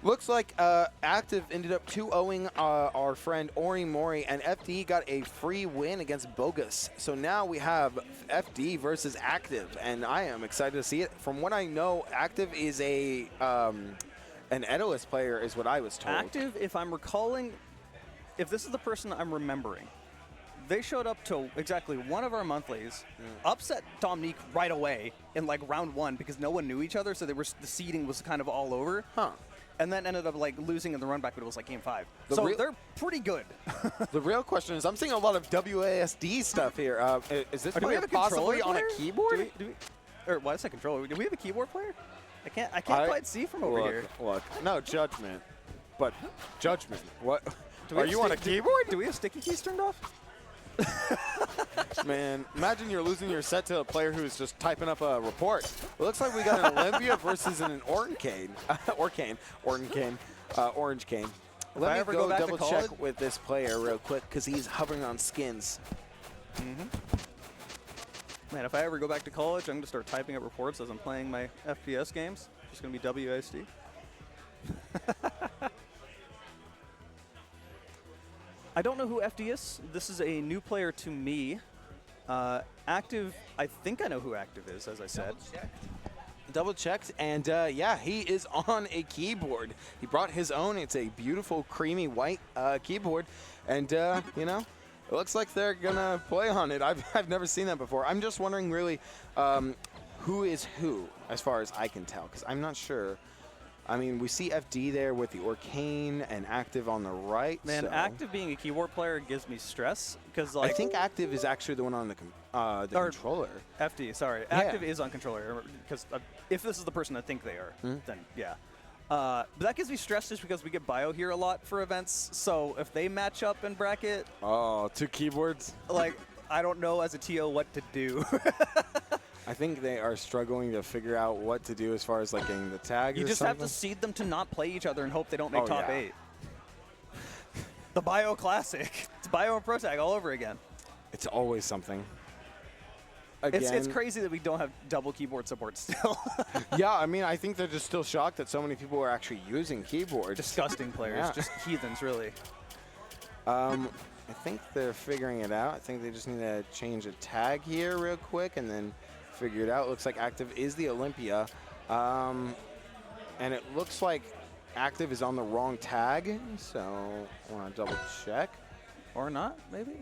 Looks like Active ended up 2-0ing our friend Ori Mori, and FD got a free win against Bogus. So now we have FD versus Active, and I am excited to see it. From what I know, Active is a an Edalist player, is what I was told. Active, if I'm recalling, if this is the person I'm remembering, they showed up to exactly one of our monthlies, upset Dominique right away in like round 1 because no one knew each other, so the seeding was kind of all over. Huh. And then ended up like losing in the run back, but it was like game 5. So they're pretty good. The real question is, I'm seeing a lot of WASD stuff here. Is this player possibly on a keyboard? Or why is that controller? Do we have a keyboard player? I can't quite see from over here. Look, no judgment, but judgment. What? Are you on a keyboard? Do we have sticky keys turned off? Man, imagine you're losing your set to a player who's just typing up a report. It looks like we got an Olympia versus an Orcane. Orange Cane. Let me go double check with this player real quick because he's hovering on skins. Man, if I ever go back to college, I'm going to start typing up reports as I'm playing my FPS games. It's going to be WASD. I don't know who FD is. This is a new player to me. Active, I think I know who Active is, as I said. Double checked, and yeah, he is on a keyboard. He brought his own. It's a beautiful, creamy white keyboard, and you know, it looks like they're gonna play on it. I've never seen that before. I'm just wondering, really, who is who, as far as I can tell, because I'm not sure. I mean, we see FD there with the Orcane and Active on the right. Man, so. Active being a keyboard player gives me stress because like I think Active is actually the one on the controller. FD, sorry, Yeah. Active is on controller because if this is the person I think they are, then yeah. But that gives me stress just because we get bio here a lot for events. So if they match up in bracket, oh, 2 keyboards. Like I don't know as a TO what to do. I think they are struggling to figure out what to do as far as like getting the tag. You just have to seed them to not play each other and hope they don't make top 8. The Bio Classic. It's Bio and Pro Tag all over again. It's always something. Again, it's crazy that we don't have double keyboard support still. Yeah, I mean, I think they're just still shocked that so many people are actually using keyboards. Disgusting players, just heathens, really. I think they're figuring it out. I think they just need to change a tag here real quick and then figure it out. Looks like Active is the Olympia. And it looks like Active is on the wrong tag, so I want to double check. Or not, maybe?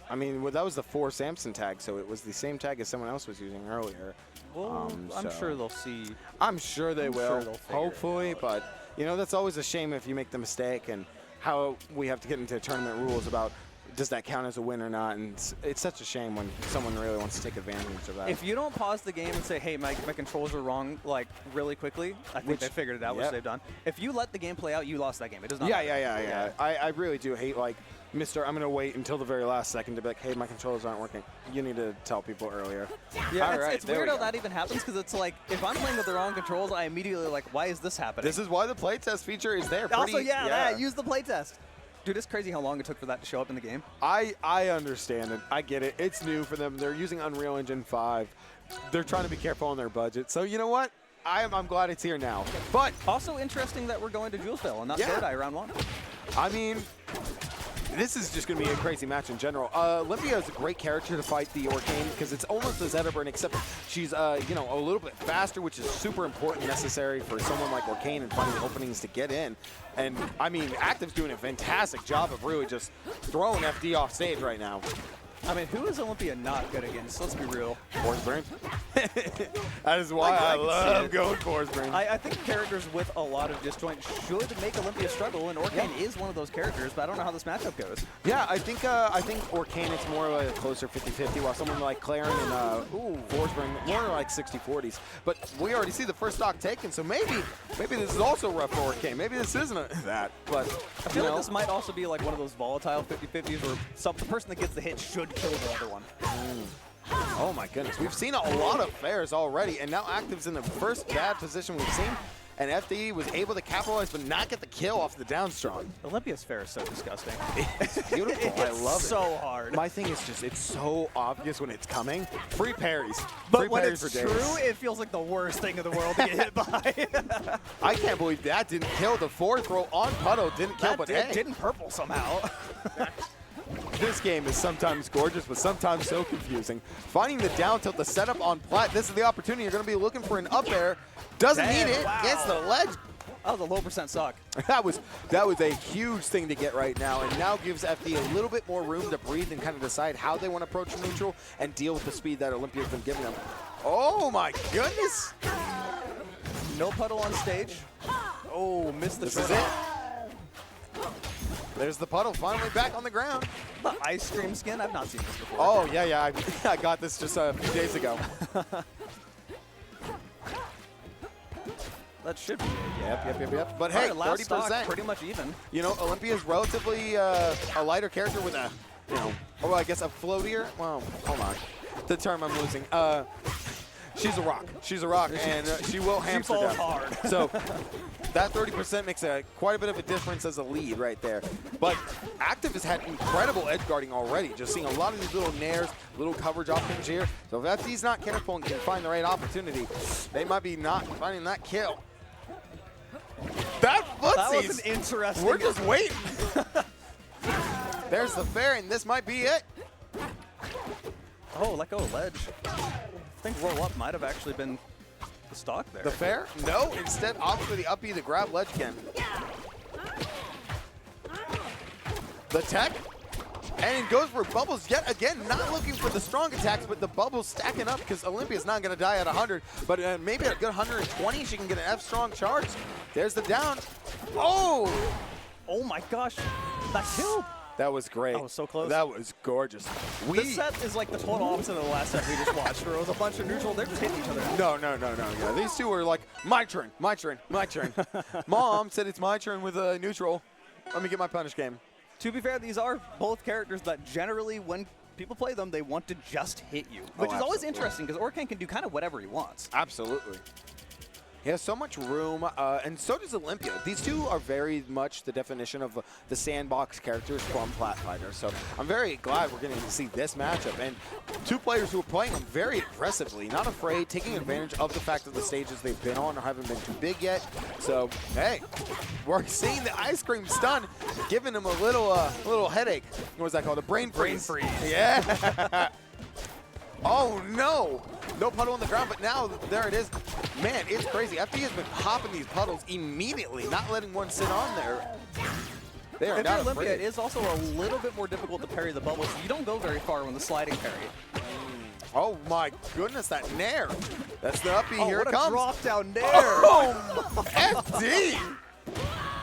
I mean, well, that was the 4 Samson tag, so it was the same tag as someone else was using earlier. Well, I'm sure they'll see. I'm sure they will, sure hopefully, but, you know, that's always a shame if you make the mistake and how we have to get into tournament rules about does that count as a win or not, and it's such a shame when someone really wants to take advantage of that. If you don't pause the game and say, hey, my controls are wrong, like, really quickly, I think they figured it out, which they've done. If you let the game play out, you lost that game. It does not matter. Yeah. I really do hate, like, I'm going to wait until the very last second to be like, hey, my controllers aren't working. You need to tell people earlier. Yeah, it's weird how that even happens, because it's like, if I'm playing with the wrong controls, I immediately like, why is this happening? This is why the playtest feature is there. Also, use the playtest. Dude, it's crazy how long it took for that to show up in the game. I understand it. I get it. It's new for them. They're using Unreal Engine 5. They're trying to be careful on their budget. So, you know what? I'm glad it's here now. But also interesting that we're going to Julesville and not Sodai round 1. I mean, this is just going to be a crazy match in general. Olympia is a great character to fight the Orcane because it's almost a Zetterburn, except she's you know, a little bit faster, which is super important, necessary for someone like Orcane and finding openings to get in. And I mean, Active's doing a fantastic job of really just throwing FD off stage right now. I mean, who is Olympia not good against? Let's be real. Forsberg. That is why I love going Forsberg. I think characters with a lot of disjoint should make Olympia struggle, and Orcane is one of those characters, but I don't know how this matchup goes. Yeah, I think Orcane, it's more like a closer 50-50, while someone like Claren and Forsberg, more like 60-40s. But we already see the first stock taken, so maybe this is also rough for Orcane. Maybe this isn't that, but I feel like this might also be like one of those volatile 50-50s where the person that gets the hit should kill the other one. Oh my goodness, we've seen a lot of fairs already, and now Active's in the first bad position we've seen. and FD was able to capitalize but not get the kill off the down strong. Olympia's fair is so disgusting. It's beautiful. I love it. So hard. My thing is just, it's so obvious when it's coming. Free parries. But Free when parries it's for days. true, it feels like the worst thing in the world to get hit by. I can't believe that didn't kill. The forward throw on Puddle didn't kill, but hey. didn't purple somehow. This game is sometimes gorgeous, but sometimes so confusing. Finding the down tilt, the setup on Plat, this is the opportunity. You're going to be looking for an up air. Doesn't need it. Wow. Gets the ledge. That was a low percent suck. That was a huge thing to get right now, and now gives FD a little bit more room to breathe and kind of decide how they want to approach neutral and deal with the speed that Olympia's been giving them. Oh my goodness! No Puddle on stage. Oh, missed the This is it. There's the Puddle finally back on the ground. The ice cream skin? I've not seen this before. Oh, yeah. I got this just a few days ago. That should be it. Yep. But hey, All right, last 30%. stock, pretty much even. You know, Olympia's relatively a lighter character with a, I guess a floatier. Well, hold on. The term I'm losing. She's a rock. She's a rock, and she will hamster falls down. hard. So that 30% makes quite a bit of a difference as a lead right there. But Active has had incredible edge guarding already. Just seeing a lot of these little nairs, little coverage options here. So if FD's not careful and can find the right opportunity, they might be not finding that kill. That footsies. was an interesting. We're just waiting. There's the fair, and this might be it. Oh, let go of ledge. I think roll up might have actually been the stock there. The fair? No, instead opts for the up B to grab ledge again. The tech, and it goes for bubbles yet again, not looking for the strong attacks, but the bubbles stacking up because Olympia's not going to die at 100, but maybe at a good 120 she can get an F strong charge. There's the down. Oh! Oh my gosh, that kill. That was great. That was so close. That was gorgeous. This set is like the total opposite of the last set we just watched, where it was a bunch of neutral. They're just hitting each other. No. Yeah, these two were like, my turn. Mom said it's my turn with a neutral. Let me get my punish game. To be fair, these are both characters that generally, when people play them, they want to just hit you, which is always interesting because Orcane can do kind of whatever he wants. Absolutely. He has so much room, and so does Olympia. These two are very much the definition of the sandbox characters from Flatfighter. So I'm very glad we're getting to see this matchup. And two players who are playing them very aggressively, not afraid, taking advantage of the fact that the stages they've been on haven't been too big yet. So, hey, we're seeing the ice cream stun, giving them a little headache. What was that called? A brain freeze. Brain freeze. Yeah. Oh, no. No Puddle on the ground, but now there it is. Man, it's crazy. FD has been popping these puddles immediately, not letting one sit on there. They are If not you're Olympia, afraid. it is also a little bit more difficult to parry the bubbles. You don't go very far when the sliding parry. Oh, my goodness, that nair. That's the uppy. Oh, Here what it a comes. drop down nair. Oh, FD.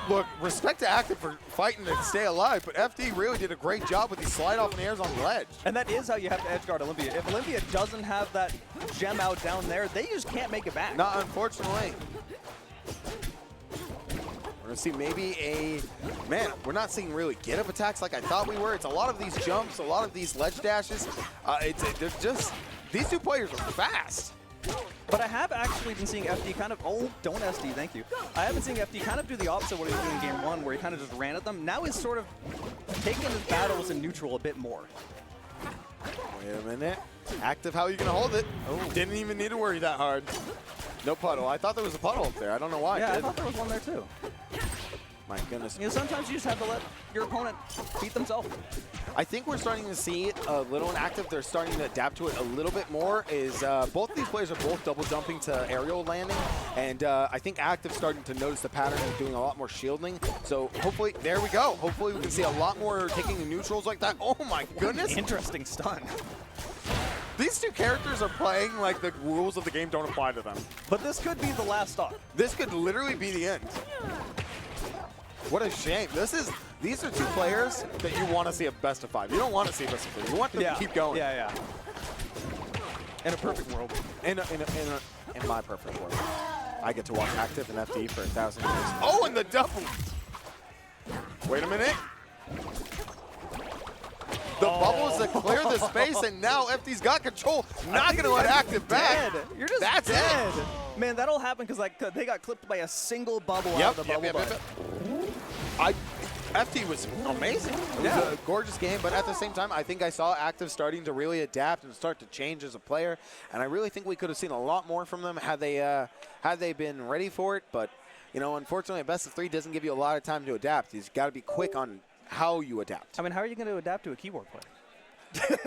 Look, respect to Active for fighting to stay alive, but FD really did a great job with these slide-off nairs on the ledge. And that is how you have to edge guard Olympia. If Olympia doesn't have that gem out down there, they just can't make it back. Not unfortunately. We're going to see maybe man, we're not seeing really get-up attacks like I thought we were. It's a lot of these jumps, a lot of these ledge dashes. They're just, these two players are fast. But I have actually been seeing FD kind of, oh, don't SD, thank you. I have been seeing FD kind of do the opposite of what he was doing in game one, where he kind of just ran at them. Now he's sort of taking his battles in neutral a bit more. Wait a minute. Active, how are you going to hold it? Oh, didn't even need to worry that hard. No puddle. I thought there was a puddle up there. I don't know why. Yeah, I thought there was one there too. My goodness. You know, sometimes you just have to let your opponent beat themselves. I think we're starting to see a little in Active. They're starting to adapt to it a little bit more. Is both these players are both double jumping to aerial landing, and I think Active's starting to notice the pattern and doing a lot more shielding. So hopefully, there we go. Hopefully we can see a lot more taking the neutrals like that. Oh my goodness! Interesting stun. These two characters are playing like the rules of the game don't apply to them. But this could be the last stock. This could literally be the end. What a shame. These are two players that you want to see a best of 5. You don't want to see a best of 3. You want them to keep going. Yeah. In a perfect world. In my perfect world. I get to watch Active and FD for 1,000 years. Oh, and the double. Wait a minute. The bubbles that clear the space, and now FD's got control. Not going to let Active back. You're just That's dead. it. Man, that'll happen because like they got clipped by a single bubble Yep, out of the bubble bud. FT was amazing. It was a gorgeous game, but at the same time, I think I saw Active starting to really adapt and start to change as a player, and I really think we could have seen a lot more from them had they been ready for it. But you know, unfortunately, a best of 3 doesn't give you a lot of time to adapt. You've got to be quick on how you adapt. I mean, how are you going to adapt to a keyboard player?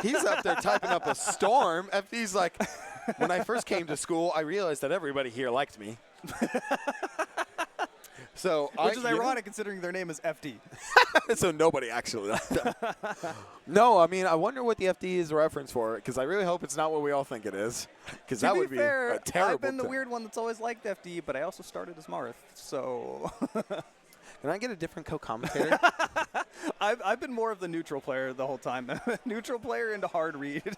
He's up there typing up a storm. FT's like, when I first came to school, I realized that everybody here liked me. So Which is ironic considering their name is FD. So nobody actually liked them. No, I mean, I wonder what the FD is a reference for, because I really hope it's not what we all think it is, because that would be a terrible I've been the thing. weird one that's always liked FD, but I also started as Marth, so... Can I get a different co-commentator? I've been more of the neutral player the whole time. Neutral player into hard read.